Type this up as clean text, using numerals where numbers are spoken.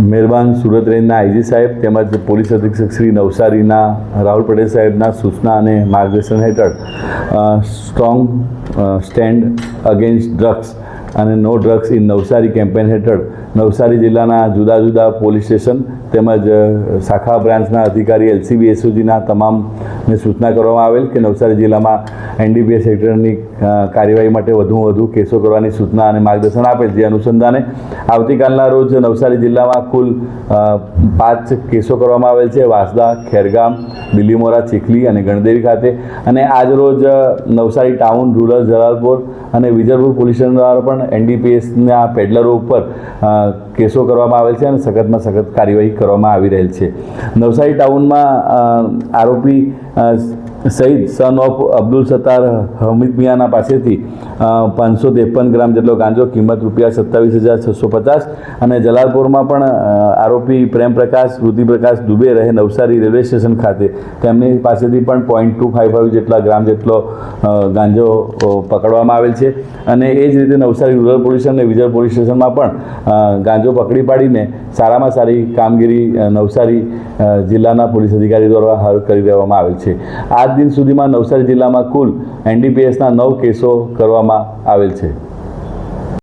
મહેરબાન સુરત રેન્જના આઈજી સાહેબ તેમજ પોલીસ અધિક્ષક શ્રી નવસારીના રાહુલ પટેલ સાહેબના સૂચના અને માર્ગદર્શન હેઠળ સ્ટ્રોંગ સ્ટેન્ડ અગેન્સ્ટ ડ્રગ્સ અને no drugs in Navsari campaign હેઠળ નવસારી જિલ્લાના જુદા જુદા પોલીસ સ્ટેશન તેમજ શાખા બ્રાન્ચના અધિકારી એલસીબી એસઓજીના તમામને સૂચના કરવામાં આવેલ કે નવસારી જિલ્લામાં એનડીપીએસ હેઠળની કાર્યવાહી માટે વધુમાં વધુ કેસો કરવાની સૂચના અને માર્ગદર્શન આપેલ. જે અનુસંધાને આવતીકાલના રોજ નવસારી જિલ્લામાં કુલ 5 કેસો કરવામાં આવેલ છે. વાંસદા, ખેરગામ, બિલીમોરા, ચીખલી અને ગણદેવી ખાતે. અને આજ રોજ નવસારી ટાઉન, રૂરલ, જલાલપોર અને વિજયપુર પોલીસ સ્ટેશન દ્વારા પણ એનડીપીએસના પેડલરો ઉપર કેસો કરવામાં આવેલ છે અને સખતમાં સખત કાર્યવાહી કરવામાં આવી રહેલ છે. નવસારી ટાઉનમાં આરોપી સઈદ સન ઓફ અબ્દુલ સત્તાર હમીદ મિયાના પાસેથી 553 ગ્રામ જેટલો ગાંજો, કિંમત ₹27,650. અને જલાલપુરમાં પણ આરોપી પ્રેમપ્રકાશ રુધિપ્રકાશ દુબે રહે નવસારી રેલવે સ્ટેશન ખાતે તેમની પાસેથી પણ 0.255 જેટલા ગ્રામ જેટલો ગાંજો પકડવામાં આવેલ છે. અને એ જ રીતે નવસારી રૂરલ પોલીસ સ્ટેશન અને વિજય પોલીસ સ્ટેશનમાં પણ ગાંજો પકડી પાડીને સારામાં સારી કામગીરી નવસારી જિલ્લાના પોલીસ અધિકારી દ્વારા હાલ કરી દેવામાં આવેલ છે. આજ દિન સુધીમાં નવસારી જિલ્લામાં કુલ એનડીપીએસના 9 કેસો કરવામાં આવેલ છે.